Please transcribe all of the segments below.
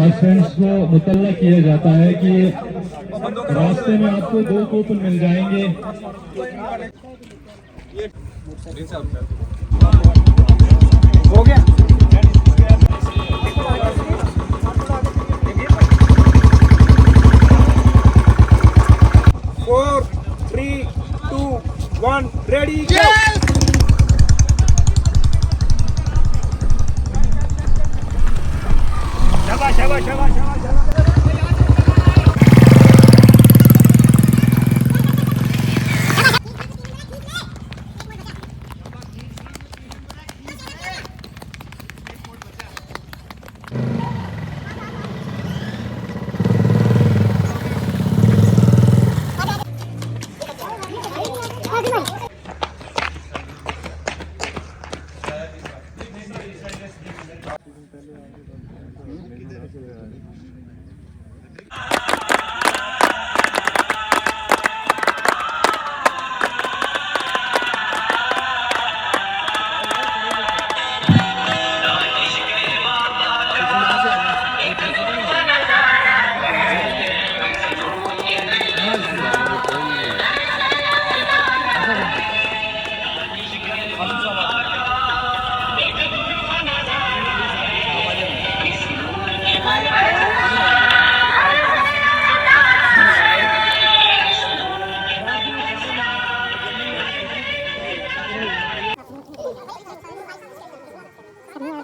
Patients को मुतल्ला किया जाता है कि रास्ते में आपको 2 कूपन मिल जाएंगे। हो गया। 4, 3, 2, 1, ready, go! शाबाश शाबाश शाबाश शाबाश।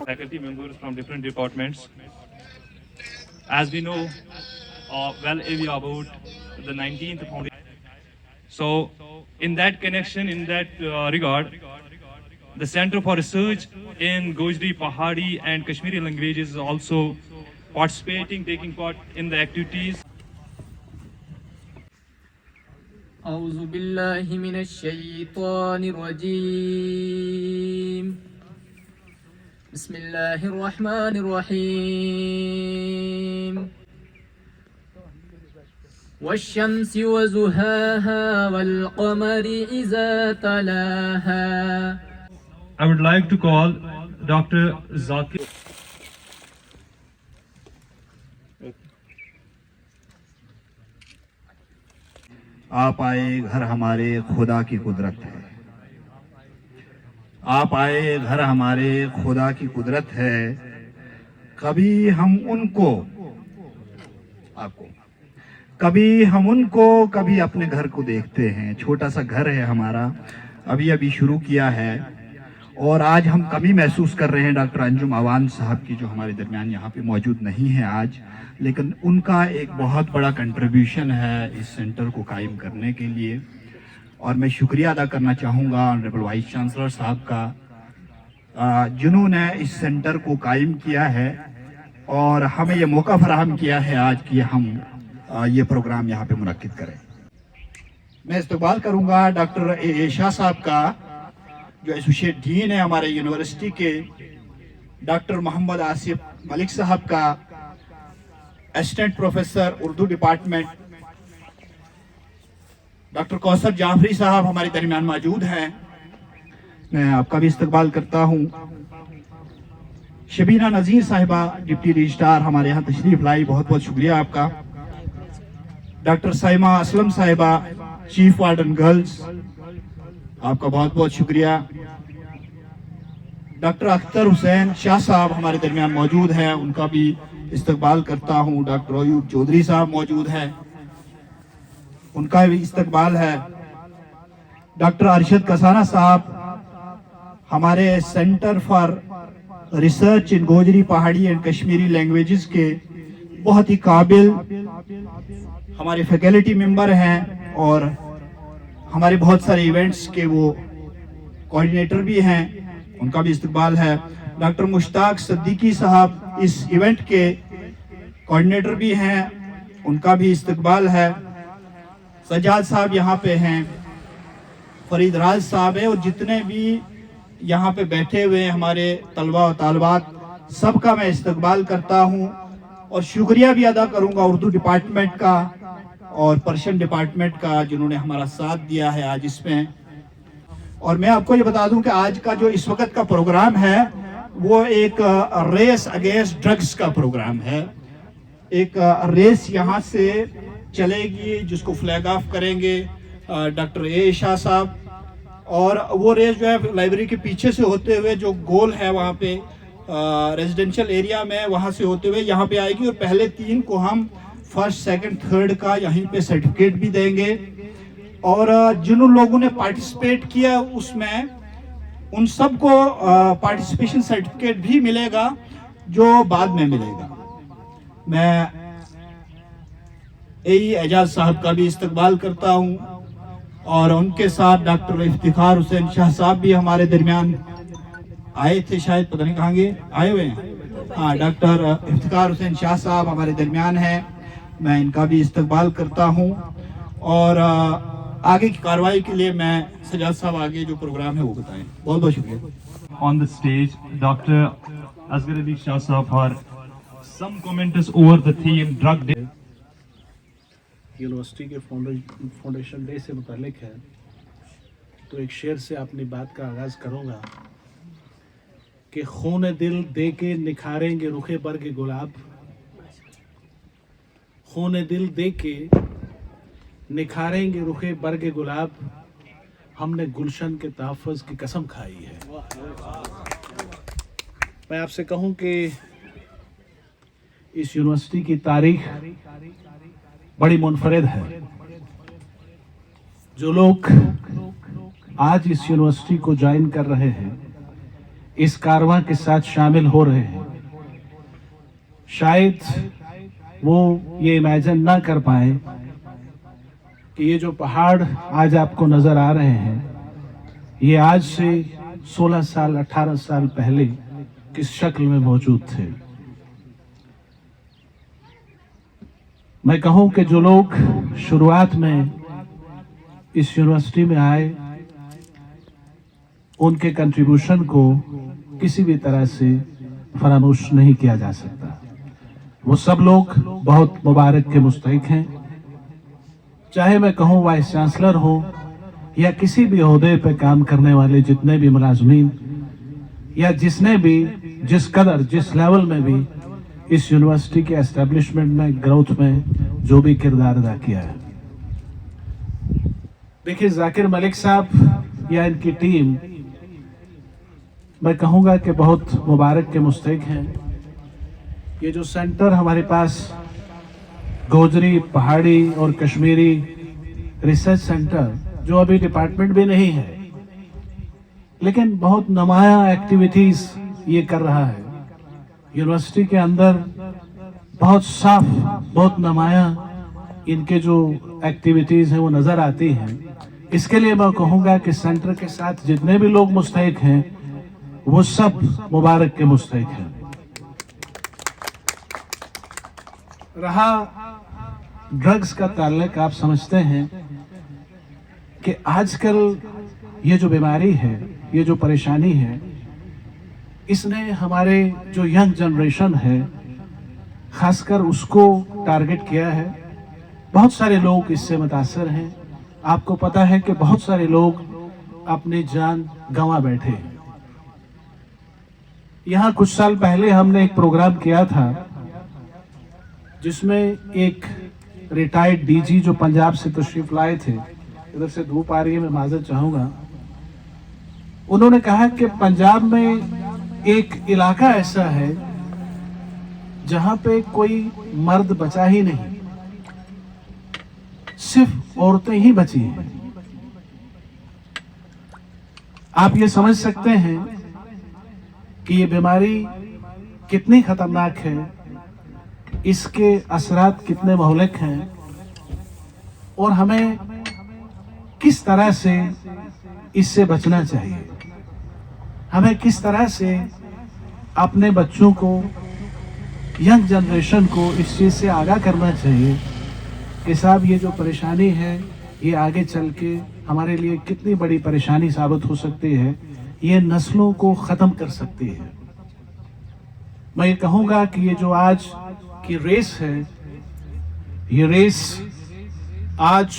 Faculty members from different departments. As we know well about the 19th foundation. So in that connection, in that regard, the Center for Research in Gojri, Pahari and Kashmiri languages is also participating, taking part in the activities. أعوذ بالله من الشيطان الرجيم بسم الله الرحمن الرحيم والشمس وزهاها والقمر إذا تلاها. I would like to call Dr. Zakir. आप आए घर हमारे खुदा की कुदरत है। आप आए घर हमारे खुदा की कुदरत है। कभी हम उनको कभी अपने घर को देखते हैं। छोटा सा घर है हमारा, अभी शुरू किया है और आज हम कमी महसूस कर रहे हैं डॉक्टर अंजुम अवान साहब की, जो हमारे दरमियान यहाँ पे मौजूद नहीं है आज, लेकिन उनका एक बहुत बड़ा कंट्रीब्यूशन है इस सेंटर को कायम करने के लिए। और मैं शुक्रिया अदा करना चाहूँगा ऑनरेबल वाइस चांसलर साहब का, जिन्होंने इस सेंटर को कायम किया है और हमें ये मौका फराहम किया है आज कि हम ये प्रोग्राम यहाँ पे मुनक्किद करें। मैं इस्तकबाल करूँगा डॉक्टर ए शाह साहब का, जो एसोसिएट डीन है हमारे यूनिवर्सिटी के, डॉक्टर मोहम्मद आसिफ मलिक साहब का, assistant professor Urdu department, doctor Kausar Jafri साहब हमारे दरमियान मौजूद हैं। मैं आपका भी इस्तकबाल करता हूं। शबीना नज़ीर साहिबा डिप्टी रजिस्ट्रार हमारे यहाँ तशरीफ लाई, बहुत बहुत शुक्रिया आपका। डॉक्टर साइमा असलम साहिबा चीफ वार्डन गर्ल्स, आपका बहुत बहुत शुक्रिया। डॉक्टर अख्तर हुसैन शाह साहब हमारे दरमियान मौजूद हैं, उनका भी इस्तकबाल करता हूं। डॉक्टर अयूब चौधरी साहब मौजूद हैं, उनका भी इस्तकबाल है। डॉक्टर अरशद कसाना साहब हमारे सेंटर फॉर रिसर्च इन गोजरी पहाड़ी एंड कश्मीरी लैंग्वेजेस के बहुत ही काबिल हमारे फैकल्टी मेंबर हैं और हमारे बहुत सारे इवेंट्स के वो कोऑर्डिनेटर भी हैं, उनका भी इस्तकबाल है। डॉक्टर मुश्ताक सिद्दीकी साहब इस इवेंट के कोऑर्डिनेटर भी हैं, उनका भी इस्तकबाल है। सजाद साहब यहाँ पे हैं, फरीद राज साहब है, और जितने भी यहाँ पे बैठे हुए हैं हमारे तलबा और तालबात, सबका मैं इस्तकबाल करता हूँ और शुक्रिया भी अदा करूँगा उर्दू डिपार्टमेंट का और पर्शियन डिपार्टमेंट का, जिन्होंने हमारा साथ दिया है आज इसमें। और मैं आपको ये बता दूं कि आज का जो इस वक्त का प्रोग्राम है वो एक रेस अगेंस्ट ड्रग्स का प्रोग्राम है, ایک ریس یہاں سے چلے گی جس کو فلیگ آف کریں گے ڈاکٹر اے شاہ صاحب، اور وہ ریس جو ہے لائبریری کے پیچھے سے ہوتے ہوئے جو گول ہے وہاں پہ ریزیڈینشل ایریا میں وہاں سے ہوتے ہوئے یہاں پہ آئے گی، اور پہلے 3 کو ہم فرسٹ سیکنڈ تھرڈ کا یہیں پہ سرٹیفکیٹ بھی دیں گے، اور جن لوگوں نے پارٹیسپیٹ کیا اس میں ان سب کو پارٹیسپیشن سرٹیفکیٹ بھی ملے گا جو بعد میں ملے گا۔ میں اعجاز صاحب کا بھی استقبال کرتا ہوں، اور ان کے ساتھ ڈاکٹر افتخار حسین شاہ صاحب بھی ہمارے درمیان آئے تھے، شاید پتہ نہیں کہاں گے، آئے ہوئے ہیں، ہاں ڈاکٹر افتخار حسین شاہ صاحب ہمارے درمیان ہیں، میں ان کا بھی استقبال کرتا ہوں، اور آگے کی کاروائی کے لیے میں سجاد صاحب آگے جو پروگرام ہے وہ بتائیں۔ بہت بہت شکریہ۔ On the stage, Dr. Asghar Ali Shah Sahab for some comments over the theme drug day. University کے فاؤنڈیشن ڈے سے متعلق ہے، تو ایک شعر سے اپنی بات کا آغاز کروں گا کہ خون دل دے کے نکھاریں گے رخ برگ گلاب، خون دل دے کے نکھاریں گے رخ برگ گلاب، ہم نے گلشن کے تحفظ کی قسم کھائی ہے۔ میں آپ سے کہوں کہ اس یونیورسٹی کی تاریخ بڑی منفرد ہے۔ جو لوگ آج اس یونیورسٹی کو جوائن کر رہے ہیں، اس کارواں کے ساتھ شامل ہو رہے ہیں، شاید وہ یہ امیجن نہ کر پائے کہ یہ جو پہاڑ آج آپ کو نظر آ رہے ہیں یہ آج سے 16 سال 18 سال پہلے کس شکل میں موجود تھے۔ میں کہوں کہ جو لوگ شروعات میں اس یونیورسٹی میں آئے ان کے کنٹریبیوشن کو کسی بھی طرح سے فراموش نہیں کیا جا سکتا۔ وہ سب لوگ بہت مبارک کے مستحق ہیں، چاہے میں کہوں وائس چانسلر ہو یا کسی بھی عہدے پہ کام کرنے والے جتنے بھی ملازمین، یا جس نے بھی جس قدر جس لیول میں بھی اس یونیورسٹی کے اسٹیبلشمنٹ میں گروتھ میں جو بھی کردار ادا کیا ہے۔ دیکھیں ذاکر ملک صاحب یا ان کی ٹیم، میں کہوں گا کہ بہت مبارک کے مستحق ہیں۔ یہ جو سینٹر ہمارے پاس گوجری پہاڑی اور کشمیری ریسرچ سینٹر، جو ابھی ڈپارٹمنٹ بھی نہیں ہے لیکن بہت نمایاں ایکٹیویٹیز یہ کر رہا ہے، یونیورسٹی کے اندر بہت صاف بہت نمایاں ان کے جو ایکٹیویٹیز ہیں وہ نظر آتی ہیں۔ اس کے لیے میں کہوں گا کہ سینٹر کے ساتھ جتنے بھی لوگ مستحق ہیں وہ سب مبارک کے مستحق ہیں۔ رہا ڈرگز کا تعلق، آپ سمجھتے ہیں کہ آج کل یہ جو بیماری ہے، یہ جو پریشانی ہے، اس نے ہمارے جو ینگ جنریشن ہے خاص کر اس کو ٹارگٹ کیا ہے۔ بہت سارے لوگ اس سے متاثر ہیں۔ آپ کو پتہ ہے کہ بہت سارے لوگ اپنی جان گنوا بیٹھے ہیں۔ یہاں کچھ سال پہلے ہم نے ایک پروگرام کیا تھا جس میں ایک ریٹائرڈ ڈی جی جو پنجاب سے تشریف لائے تھے، ادھر سے دھوپ آ رہی ہے میں معذرت چاہوں گا، انہوں نے کہا کہ پنجاب میں ایک علاقہ ایسا ہے جہاں پہ کوئی مرد بچا ہی نہیں، صرف عورتیں ہی بچی ہیں۔ آپ یہ سمجھ سکتے ہیں کہ یہ بیماری کتنی خطرناک ہے، اس کے اثرات کتنے مہلک ہیں، اور ہمیں کس طرح سے اس سے بچنا چاہیے، ہمیں کس طرح سے اپنے بچوں کو، ینگ جنریشن کو اس چیز سے آگاہ کرنا چاہیے کہ صاحب یہ جو پریشانی ہے یہ آگے چل کے ہمارے لیے کتنی بڑی پریشانی ثابت ہو سکتی ہے، یہ نسلوں کو ختم کر سکتی ہے۔ میں یہ کہوں گا کہ یہ جو آج کی ریس ہے، یہ ریس آج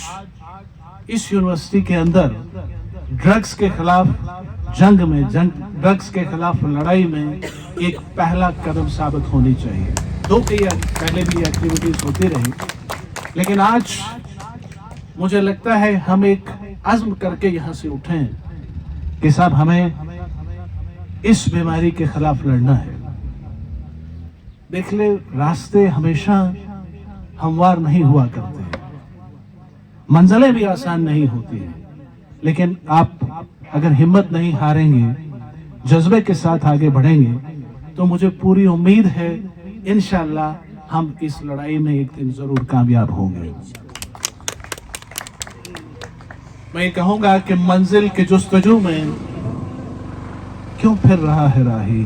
اس یونیورسٹی کے اندر ڈرگز کے خلاف جنگ میں، ڈرگز کے خلاف لڑائی میں ایک پہلا قدم ثابت ہونی چاہیے۔ دو کئی پہلے بھی ایکٹیویٹیز ہوتی رہی، لیکن آج مجھے لگتا ہے ہم ایک عزم کر کے یہاں سے اٹھیں کہ صاحب ہمیں اس بیماری کے خلاف لڑنا ہے۔ دیکھ لے، راستے ہمیشہ ہموار نہیں ہوا کرتے ہیں، منزلیں بھی آسان نہیں ہوتی ہیں، لیکن آپ اگر ہمت نہیں ہاریں گے، جذبے کے ساتھ آگے بڑھیں گے، تو مجھے پوری امید ہے انشاءاللہ ہم اس لڑائی میں ایک دن ضرور کامیاب ہوں گے۔ میں یہ کہوں گا کہ منزل کے جستجو میں کیوں پھر رہا ہے راہی،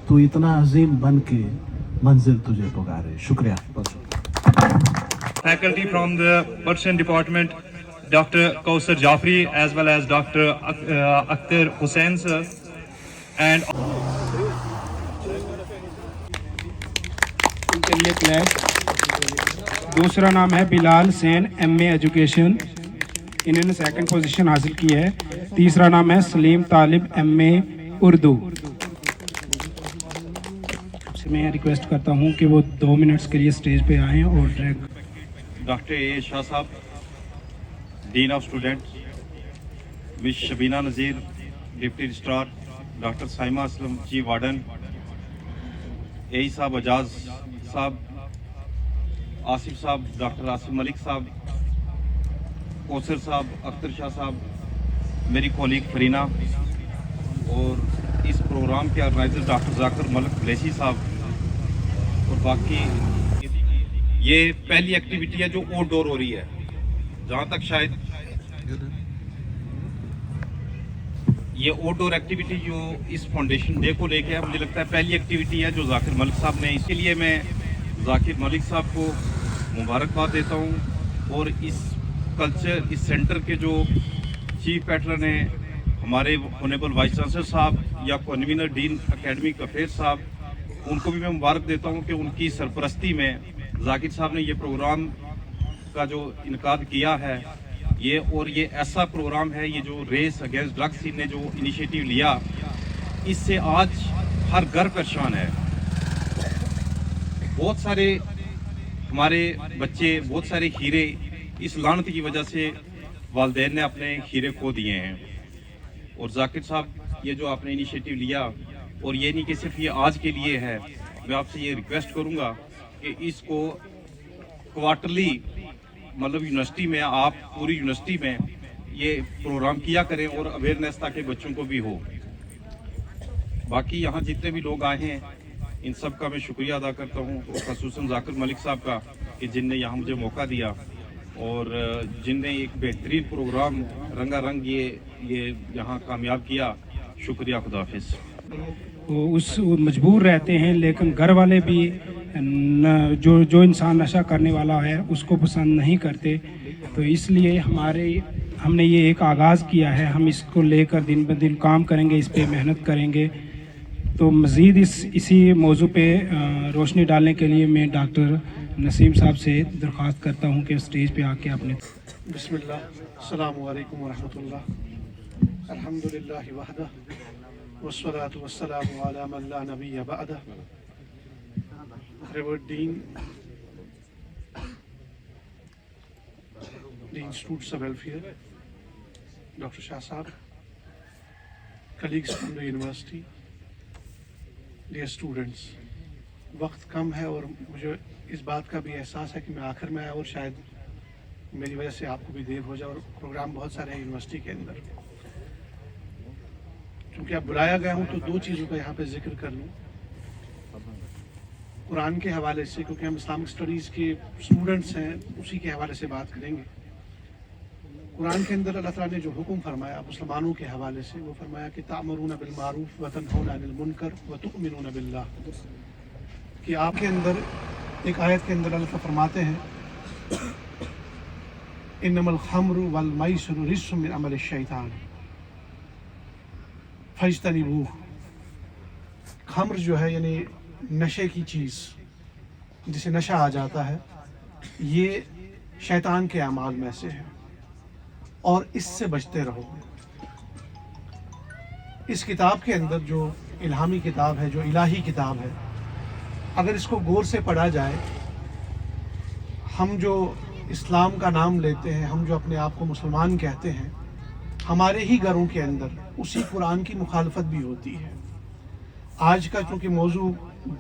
تو اتنا عظیم بن کے منزل تجھے پکارے۔ شکریہ۔ Faculty from the Persian department, Dr. Kausar Jafri, as well as Dr. Akhtar Hussain sir, and کے لیے کلیپ۔ دوسرا نام ہے بلال سین، ایم اے ایجوکیشن، انہوں نے سیکنڈ پوزیشن حاصل کی ہے۔ تیسرا نام ہے سلیم طالب، ایم اے اردو۔ میں ریکویسٹ کرتا ہوں کہ وہ 2 منٹس کے لیے اسٹیج پہ آئیں اور ڈاکٹر اے شاہ صاحب، dean of student, miss Shabina Nazir, deputy registrar, doctor Saima Aslam, chief warden, A صاحب اجاز صاحب، آصف صاحب، ڈاکٹر آصف ملک صاحب، کوثر صاحب، اختر شاہ صاحب، میری کولیگ فرینہ، اور اس پروگرام کے آرگنائزر ڈاکٹر ذاکر ملک بلیسی صاحب، اور باقی یہ پہلی ایکٹیویٹی ہے جو آؤٹ ڈور ہو رہی ہے، جہاں تک شاید یہ آؤٹ ڈور ایکٹیویٹی جو اس فاؤنڈیشن ڈے کو لے کے ہے، مجھے لگتا ہے پہلی ایکٹیویٹی ہے جو ذاکر ملک صاحب نے، اس کے لیے میں ذاکر ملک صاحب کو مبارکباد دیتا ہوں، اور اس کلچر، اس سینٹر کے جو چیف پیٹرن ہیں ہمارے آنریبل وائس چانسلر صاحب یا کنوینر ڈین اکیڈمک افیئر صاحب، ان کو بھی میں مبارک دیتا ہوں کہ ان کی سرپرستی میں ذاکر صاحب نے یہ پروگرام کا جو انعقاد کیا ہے، یہ ایسا پروگرام ہے، یہ جو ریس اگینسٹ ڈرگس نے جو انیشیٹو لیا، اس سے آج ہر گھر پریشان ہے۔ بہت سارے ہمارے بچے، بہت سارے ہیرے اس لعنت کی وجہ سے والدین نے اپنے ہیرے کھو دیے ہیں، اور ذاکر صاحب یہ جو آپ نے انیشیٹو لیا، اور یہ نہیں کہ صرف یہ آج کے لیے ہے، میں آپ سے یہ ریکویسٹ کروں گا کہ اس کو کوارٹرلی، مطلب یونیورسٹی میں، آپ پوری یونیورسٹی میں یہ پروگرام کیا کریں، اور اویئرنیس تاکہ بچوں کو بھی ہو۔ باقی یہاں جتنے بھی لوگ آئے ہیں ان سب کا میں شکریہ ادا کرتا ہوں، اور خصوصاً ذاکر ملک صاحب کا کہ جن نے یہاں مجھے موقع دیا، اور جن نے ایک بہترین پروگرام رنگا رنگ یہ یہاں کامیاب کیا۔ شکریہ، خدا حافظ۔ وہ مجبور رہتے ہیں، لیکن گھر والے بھی جو انسان نشہ کرنے والا ہے اس کو پسند نہیں کرتے، تو اس لیے ہم نے یہ ایک آغاز کیا ہے، ہم اس کو لے کر دن بدن کام کریں گے، اس پہ محنت کریں گے۔ تو مزید اسی موضوع پہ روشنی ڈالنے کے لیے میں ڈاکٹر نسیم صاحب سے درخواست کرتا ہوں کہ اسٹیج پہ آ کے اپنے بسم اللہ، السلام علیکم ورحمۃ اللہ، الحمدللہ وحدہ والصلاة والسلام علی من لا نبی بعدہ۔ Revered dean students of welfare doctor Shah صاحب، colleagues from the university, dear students, وقت کم ہے اور مجھے اس بات کا بھی احساس ہے کہ میں آخر میں آیا اور شاید میری وجہ سے آپ کو بھی دیر ہو جائے، اور پروگرام بہت سارے ہیں یونیورسٹی کے اندر۔ چونکہ اب بلایا گیا ہوں تو 2 چیزوں کا یہاں پہ ذکر کر لوں، قرآن کے حوالے سے، کیونکہ ہم اسلامک اسٹڈیز کے اسٹوڈنٹس ہیں، اسی کے حوالے سے بات کریں گے۔ قرآن کے اندر اللہ تعالیٰ نے جو حکم فرمایا مسلمانوں کے حوالے سے، وہ فرمایا کہ تأمرون بالمعروف وتنہون عن المنکر وتؤمنون باللہ، کہ آپ کے اندر ایک آیت کے اندر اللہ تعالیٰ فرماتے ہیں انما الخمر والمیسر رجس من عمل الشیطان فاجتنبوہ۔ خمر جو ہے یعنی نشے کی چیز، جسے نشہ آ جاتا ہے، یہ شیطان کے اعمال میں سے ہے، اور اس سے بچتے رہو۔ اس کتاب کے اندر جو الہامی کتاب ہے، جو الہی کتاب ہے، अगर इसको गौर से पढ़ा जाए, हम जो इस्लाम का नाम लेते हैं, हम जो अपने आप को मुसलमान कहते हैं, हमारे ही घरों के अंदर उसी कुरान की मुखालफत भी होती है। आज का चूँकि मौजू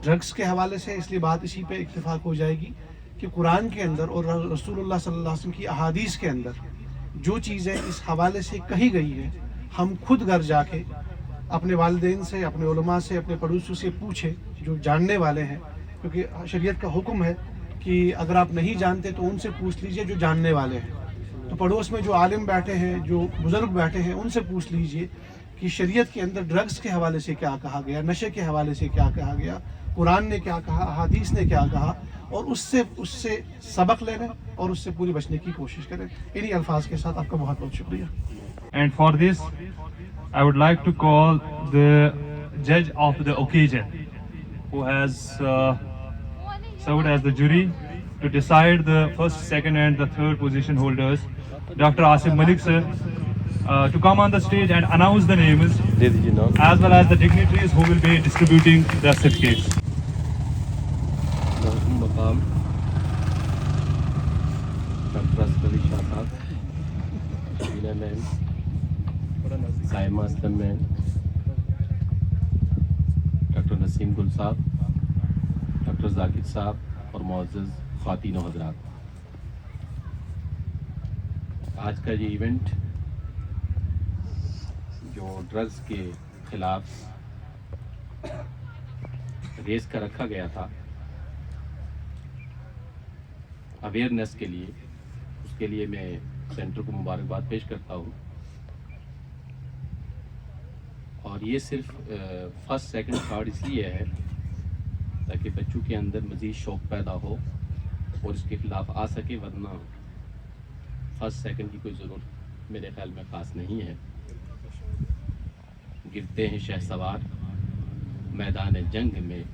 ड्रग्स के हवाले से, इसलिए बात इसी पे इत्तेफाक हो जाएगी कि कुरान के अंदर और रसूलुल्लाह सल्लल्लाहु अलैहि वसल्लम की अहादीस के अंदर जो चीज़ें इस हवाले से कही गई हैं, हम खुद घर जाके अपने वालिदैन से, अपने उलमा से, अपने पड़ोसियों से पूछे जो जानने वाले हैं, क्योंकि शरीयत का हुक्म है कि अगर आप नहीं जानते तो उनसे पूछ लीजिए जो जानने वाले हैं। तो पड़ोस में जो आलिम बैठे हैं, जो बुज़ुर्ग बैठे हैं, उनसे पूछ लीजिए कि शरीयत के अंदर ड्रग्स के हवाले से क्या कहा गया, नशे के हवाले से क्या कहा गया, कुरान ने क्या कहा, अहादीस ने क्या कहा, और उससे सबक लेने और उससे पूरी बचने की कोशिश करें। इन्हीं अल्फाज के साथ आपका बहुत बहुत शुक्रिया। And for this, I would like to call the judge of the occasion, who has served as the jury to decide the first, second, and the third position holders, Dr. Asif Malik sir, to come on the stage and announce the names as well as the dignitaries who will be distributing the certificates. मकाम doctor Asaf Ali Shah साहब, Shabina ma'am, Saima Aslam ma'am, doctor Naseem गुल साहब, doctor Zakir साहब और मुअज़्ज़ज़ ख़वातीन व हज़रात, आज का ये इवेंट जो ड्रग्स के खिलाफ रेस का रखा गया था अवेयरनेस के लिए, उसके लिए मैं सेंटर को मुबारकबाद पेश करता हूँ। और ये सिर्फ फर्स्ट, सेकंड, थर्ड इसलिए है ताकि बच्चों के अंदर मज़ीद शौक़ पैदा हो और इसके ख़िलाफ़ आ सके, वरना फर्स्ट, सेकंड की कोई ज़रूरत मेरे ख्याल में ख़ास नहीं है। गिरते हैं शहसवार मैदान जंग में,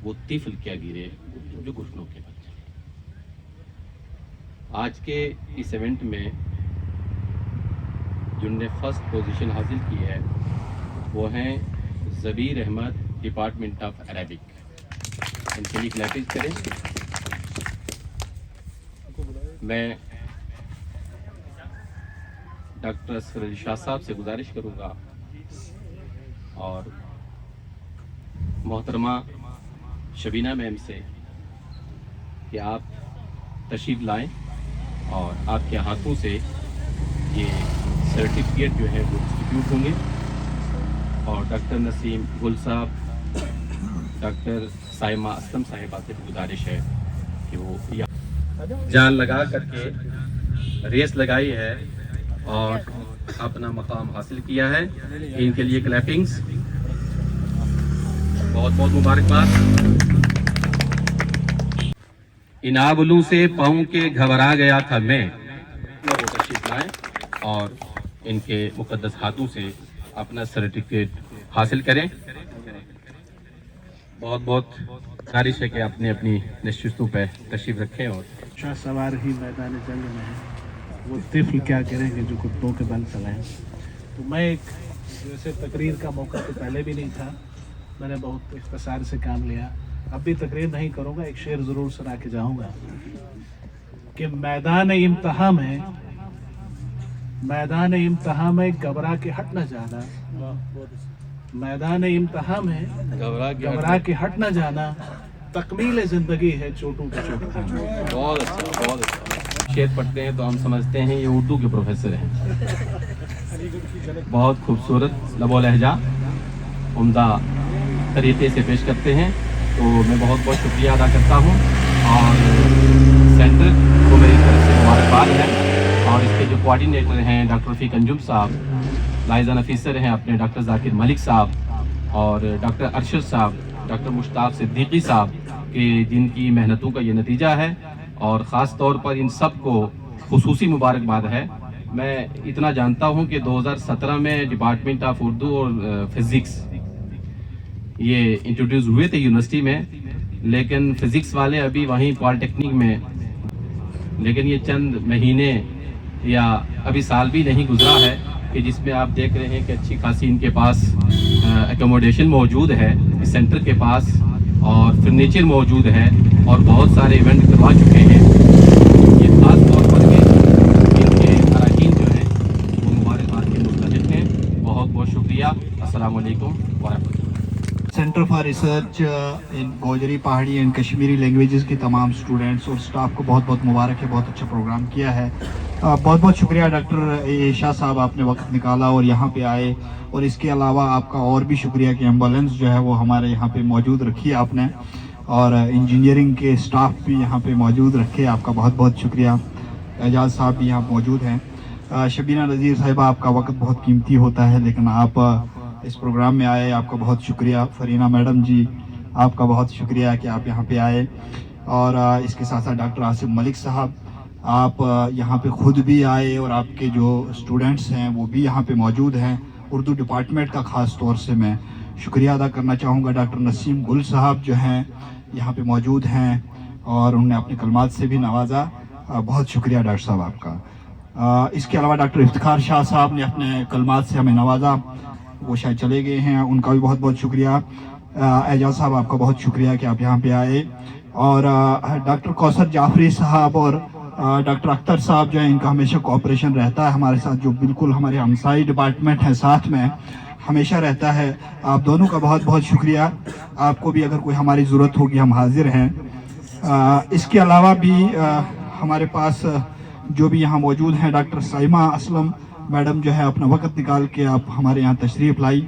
वो तिफ़ल क्या गिरे जो घुटनों के बल। आज के इस इवेंट में जिनने फर्स्ट पोजीशन हासिल की है वो हैं Zabir Ahmad, department of Arabic. इनके लिए क्लैपिंग करें। मैं डॉक्टर असफ अली शाह साहब से गुजारिश करूँगा और मोहतरमा शबीना मैम से कि आप तशरीफ़ लाएं और आपके हाथों से ये सर्टिफिकेट जो है वो डिस्ट्रीब्यूट होंगे। और डॉक्टर नसीम गुल साहब, डॉक्टर साइमा असलम साहिबा से गुजारिश है कि वो जान लगा करके रेस लगाई है और अपना मकाम हासिल किया है। इनके लिए क्लैपिंग्स, बहुत बहुत मुबारकबाद। इन आबलू से पाँव के घबरा गया था मैं, वो तशरीफ लाएं और इनके मुकद्दस हाथों से अपना सर्टिफिकेट हासिल करें। बहुत बहुत गुजारिश है कि अपनी अपनी नशिस्तों पर तशरीफ रखें। और शाह सवार ही मैदान जंग में है, वो तिफ़ल क्या करेंगे जो घुटनों के बल चलाएं। तो मैं एक जैसे तकरीर का मौका तो पहले भी नहीं था, मैंने बहुत इख्तिसार से काम लिया। अब भी तकरीर नहीं करूँगा, एक शेर ज़रूर सुना के जाऊँगा कि मैदान इम्तिहान में, मैदान इम्तिहान में घबरा के हट न जाना, मैदान इम्तिहान में घबरा के हट न जाना, तकमील ज़िंदगी है चोटों की चोट। बहुत अच्छा, बहुत अच्छा। शेर पढ़ते हैं तो हम समझते हैं ये उर्दू के प्रोफेसर हैं। बहुत खूबसूरत लबो लहजा, उम्दा तरीके से पेश करते हैं। तो मैं बहुत बहुत शुक्रिया अदा करता हूँ और सेंटर को मेरी तरफ से मुबारकबाद है। और इसके जो कोऑर्डिनेटर हैं डॉक्टर रफ़ीक अंजुम साहब, लाइज़ान ऑफिसर हैं अपने डॉक्टर जाकिर मलिक साहब और डॉक्टर अरशद साहब, डॉक्टर मुश्ताक सिद्दीकी साहब के जिनकी मेहनतों का ये नतीजा है। और ख़ास तौर पर इन सब को खुसूसी मुबारकबाद है। मैं इतना जानता हूँ कि 2017 में डिपार्टमेंट ऑफ उर्दू और फिज़िक्स ये इंट्रोड्यूस हुए थे यूनिवर्सिटी में, लेकिन फ़िज़िक्स वाले अभी वहीं पॉलिटेक्निक में, लेकिन ये चंद महीने या अभी साल भी नहीं गुजरा है कि जिसमें आप देख रहे हैं कि अच्छी खासी इनके पास एकोमोडेशन मौजूद है इस सेंटर के पास। और फर्नीचर मौजूद है और बहुत सारे इवेंट करवा चुके हैं। ये खास तौर पर इनके अरकान जो हैं वो मुबारकबाद के मुस्तहिक़ हैं। बहुत बहुत शुक्रिया। अस्सलाम वालेकुम व रहमतुल्लाह। सेंटर फॉर रिसर्च इन गोजरी, पहाड़ी एंड कश्मीरी लैंग्वेजेस के तमाम स्टूडेंट्स और स्टाफ को बहुत बहुत मुबारक है, बहुत अच्छा प्रोग्राम किया है। बहुत बहुत शुक्रिया डॉक्टर एशा साहब, आपने वक्त निकाला और यहाँ पे आए। और इसके अलावा आपका और भी शुक्रिया कि एम्बुलेंस जो है वो हमारे यहाँ पे मौजूद रखी आपने, और इंजीनियरिंग के स्टाफ भी यहाँ पे मौजूद रखे, आपका बहुत बहुत शुक्रिया। एजाज साहब भी यहाँ मौजूद हैं। शबीना नज़ीर साहिबा, आपका वक्त बहुत कीमती होता है लेकिन आप इस प्रोग्राम में आए, आपका बहुत शुक्रिया। फरीना मैडम जी, आपका बहुत शुक्रिया कि आप यहाँ पे आए। और इसके साथ साथ डॉक्टर आसिम मलिक साहब, आप यहाँ पे खुद भी आए और आपके जो स्टूडेंट्स हैं वो भी यहाँ पे मौजूद हैं। उर्दू डिपार्टमेंट का ख़ास तौर से मैं शुक्रिया अदा करना चाहूँगा। डॉक्टर नसीम गुल साहब जो हैं यहाँ पे मौजूद हैं और उन्होंने अपने कलमात से भी नवाजा, बहुत शुक्रिया डॉक्टर साहब आपका। इसके अलावा डॉक्टर इफ्तिखार शाह साहब ने अपने कलमात से हमें नवाजा, वो शायद चले गए हैं, उनका भी बहुत बहुत शुक्रिया। एजाज साहब, आपका बहुत शुक्रिया कि आप यहाँ पे आए। और डॉक्टर कौसर जाफरी साहब और डॉक्टर अख्तर साहब जो है, इनका हमेशा कोऑपरेशन रहता है हमारे साथ, जो बिल्कुल हमारे हमसाई डिपार्टमेंट है साथ में हमेशा रहता है। आप दोनों का बहुत बहुत शुक्रिया। आपको भी अगर कोई हमारी ज़रूरत होगी हम हाजिर हैं। इसके अलावा भी हमारे पास जो भी यहाँ मौजूद हैं, डॉक्टर साइमा असलम मैडम जो है अपना वक्त निकाल के आप हमारे यहाँ तशरीफ़ लाई,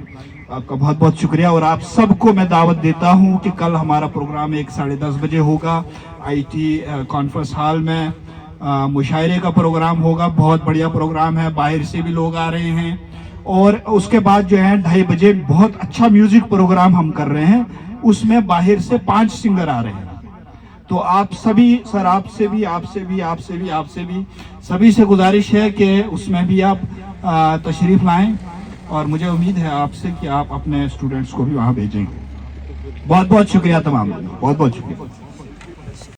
आपका बहुत बहुत शुक्रिया। और आप सबको मैं दावत देता हूँ कि कल हमारा प्रोग्राम 10:30 बजे होगा IT कॉन्फ्रेंस हॉल में। मुशायरे का प्रोग्राम होगा, बहुत बढ़िया प्रोग्राम है, बाहर से भी लोग आ रहे हैं। और उसके बाद जो है 2:30 बजे बहुत अच्छा म्यूज़िक प्रोग्राम हम कर रहे हैं, उसमें बाहर से 5 सिंगर आ रहे हैं। तो आप सभी सर, आपसे भी सभी से गुजारिश है कि उसमें भी आप तशरीफ़ लाएं। और मुझे उम्मीद है आपसे कि आप अपने स्टूडेंट्स को भी वहाँ भेजेंगे। बहुत बहुत शुक्रिया तमाम, बहुत बहुत शुक्रिया।